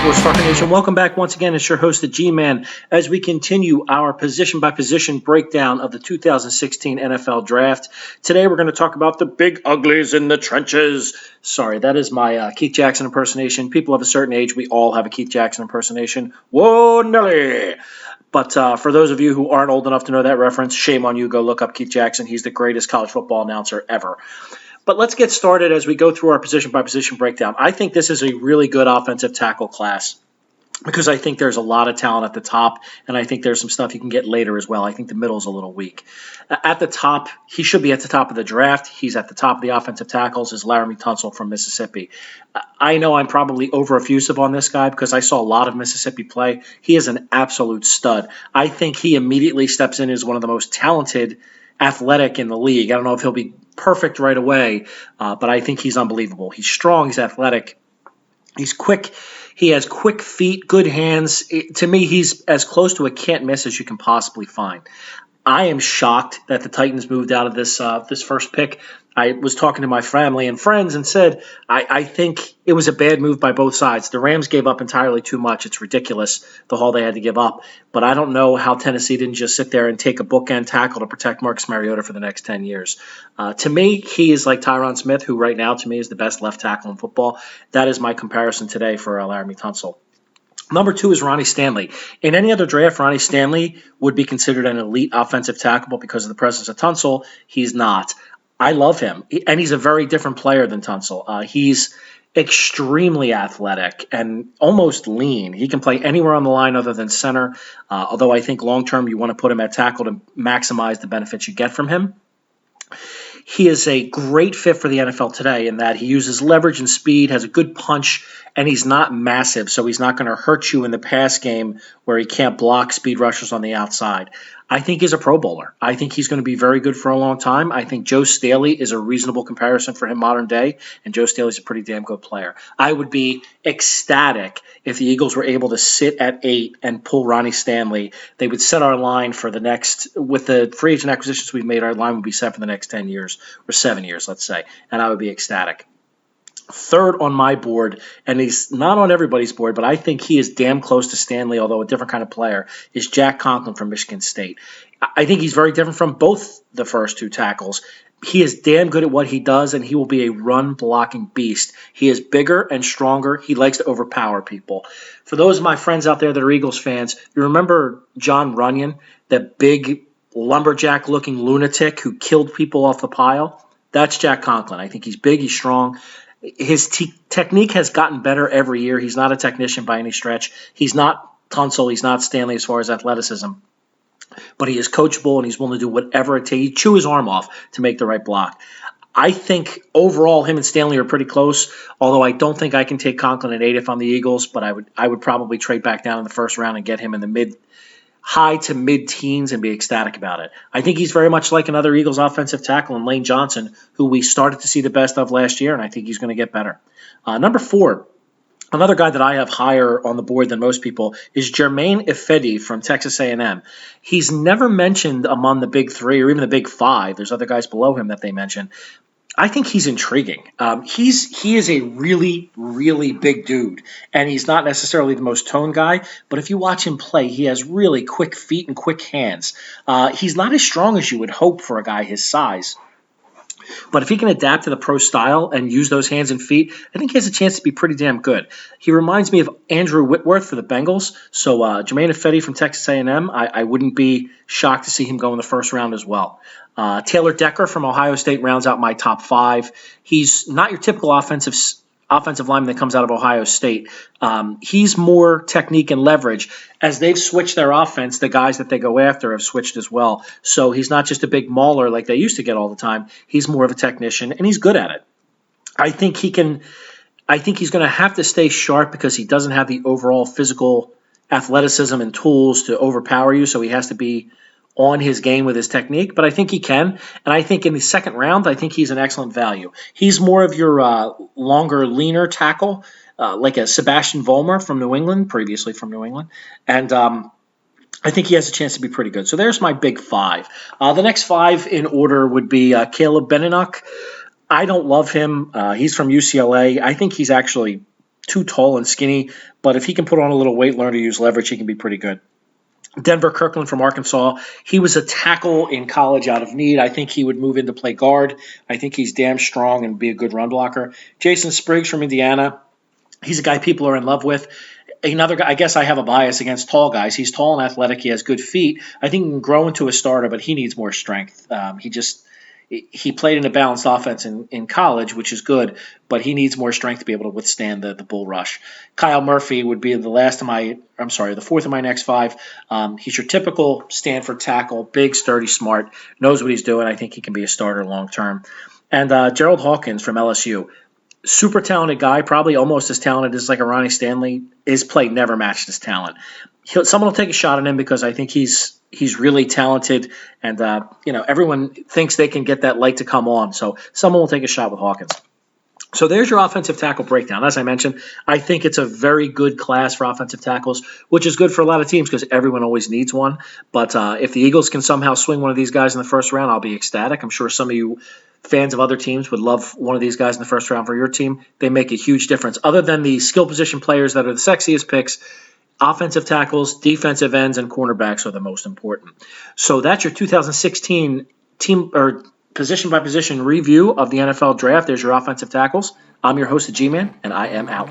Sports Talker Nation. Welcome back once again. It's your host, the G-Man, as we continue our position-by-position breakdown of the 2016 NFL Draft. Today, we're going to talk about the big uglies in the trenches. Sorry, that is my Keith Jackson impersonation. People of a certain age, we all have a Keith Jackson impersonation. Whoa, Nelly! But for those of you who aren't old enough to know that reference, shame on you. Go look up Keith Jackson. He's the greatest college football announcer ever. But let's get started as we go through our position-by-position breakdown. I think this is a really good offensive tackle class because I think there's a lot of talent at the top, and I think there's some stuff you can get later as well. I think the middle's a little weak. At the top, he should be at the top of the draft. He's at the top of the offensive tackles is Laramie Tunsil from Mississippi. I know I'm probably over-effusive on this guy because I saw a lot of Mississippi play. He is an absolute stud. I think he immediately steps in as one of the most talented athletic in the league. I don't know if he'll be perfect right away, but I think he's unbelievable. He's strong. He's athletic. He's quick. He has quick feet, good hands. To me, he's as close to a can't miss as you can possibly find. I am shocked that the Titans moved out of this first pick. I was talking to my family and friends and said, I think it was a bad move by both sides. The Rams gave up entirely too much. It's ridiculous, the haul they had to give up. But I don't know how Tennessee didn't just sit there and take a bookend tackle to protect Marcus Mariota for the next 10 years. To me, he is like Tyron Smith, who right now to me is the best left tackle in football. That is my comparison today for Laramie Tunsil. Number 2 is Ronnie Stanley. In any other draft, Ronnie Stanley would be considered an elite offensive tackle, but because of the presence of Tunsil, he's not. I love him, and he's a very different player than Tunsil. He's extremely athletic and almost lean. He can play anywhere on the line other than center, although I think long-term you want to put him at tackle to maximize the benefits you get from him. He is a great fit for the NFL today in that he uses leverage and speed, has a good punch, and he's not massive, so he's not going to hurt you in the pass game where he can't block speed rushers on the outside. I think he's a Pro Bowler. I think he's going to be very good for a long time. I think Joe Staley is a reasonable comparison for him modern day, and Joe Staley's a pretty damn good player. I would be ecstatic if the Eagles were able to sit at 8 and pull Ronnie Stanley. They would set our line for the next, with the free agent acquisitions we've made, our line would be set for the next 10 years, or 7 years, let's say, and I would be ecstatic. Third on my board, and he's not on everybody's board, but I think he is damn close to Stanley, although a different kind of player, is Jack Conklin from Michigan State. I think he's very different from both the first 2 tackles. He is damn good at what he does, and he will be a run-blocking beast. He is bigger and stronger. He likes to overpower people. For those of my friends out there that are Eagles fans, you remember John Runyon, that big lumberjack-looking lunatic who killed people off the pile? That's Jack Conklin. I think he's big, he's strong. His technique has gotten better every year. He's not a technician by any stretch. He's not Tunsil. He's not Stanley as far as athleticism. But he is coachable, and he's willing to do whatever it takes. He'd chew his arm off to make the right block. I think overall him and Stanley are pretty close, although I don't think I can take Conklin at 8 if I'm the Eagles, but I would probably trade back down in the first round and get him in the high to mid-teens and be ecstatic about it. I think he's very much like another Eagles offensive tackle in Lane Johnson, who we started to see the best of last year, and I think he's going to get better. Number 4, another guy that I have higher on the board than most people is Germain Ifedi from Texas A&M. He's never mentioned among the big 3 or even the big 5. There's other guys below him that they mention. I think he's intriguing. He is a really, really big dude, and he's not necessarily the most toned guy, but if you watch him play, he has really quick feet and quick hands. He's not as strong as you would hope for a guy his size. But if he can adapt to the pro style and use those hands and feet, I think he has a chance to be pretty damn good. He reminds me of Andrew Whitworth for the Bengals. So Germain Ifedi from Texas A&M, I wouldn't be shocked to see him go in the first round as well. Taylor Decker from Ohio State rounds out my top 5. He's not your typical offensive lineman that comes out of Ohio State. He's more technique and leverage. As they've switched their offense, the guys that they go after have switched as well. So he's not just a big mauler like they used to get all the time. He's more of a technician, and he's good at it. I think he's going to have to stay sharp because he doesn't have the overall physical athleticism and tools to overpower you, so he has to be on his game with his technique, but I think he can. And I think in the second round, I think he's an excellent value. He's more of your longer, leaner tackle, like a Sebastian Vollmer from New England, previously from New England. And I think he has a chance to be pretty good. So there's my big 5. The next 5 in order would be Caleb Benenoch. I don't love him. He's from UCLA. I think he's actually too tall and skinny, but if he can put on a little weight, learn to use leverage, he can be pretty good. Denver Kirkland from Arkansas. He was a tackle in college out of need. I think he would move into play guard. I think he's damn strong and be a good run blocker. Jason Spriggs from Indiana. He's a guy people are in love with. Another guy, I guess I have a bias against tall guys. He's tall and athletic. He has good feet. I think he can grow into a starter, but he needs more strength. He played in a balanced offense in college, which is good, but he needs more strength to be able to withstand the bull rush. Kyle Murphy would be the fourth of my next five. He's your typical Stanford tackle, big, sturdy, smart, knows what he's doing. I think he can be a starter long term. And Gerald Hawkins from LSU. Super talented guy, probably almost as talented as like a Ronnie Stanley. His play never matched his talent. Someone will take a shot at him because I think he's really talented, and everyone thinks they can get that light to come on. So someone will take a shot with Hawkins. So there's your offensive tackle breakdown. As I mentioned, I think it's a very good class for offensive tackles, which is good for a lot of teams because everyone always needs one. But if the Eagles can somehow swing one of these guys in the first round, I'll be ecstatic. I'm sure some of you fans of other teams would love one of these guys in the first round for your team. They make a huge difference. Other than the skill position players that are the sexiest picks, offensive tackles, defensive ends, and cornerbacks are the most important. So that's your 2016 team or position by position review of the NFL draft. There's your offensive tackles. I'm your host, the G-Man, and I am out.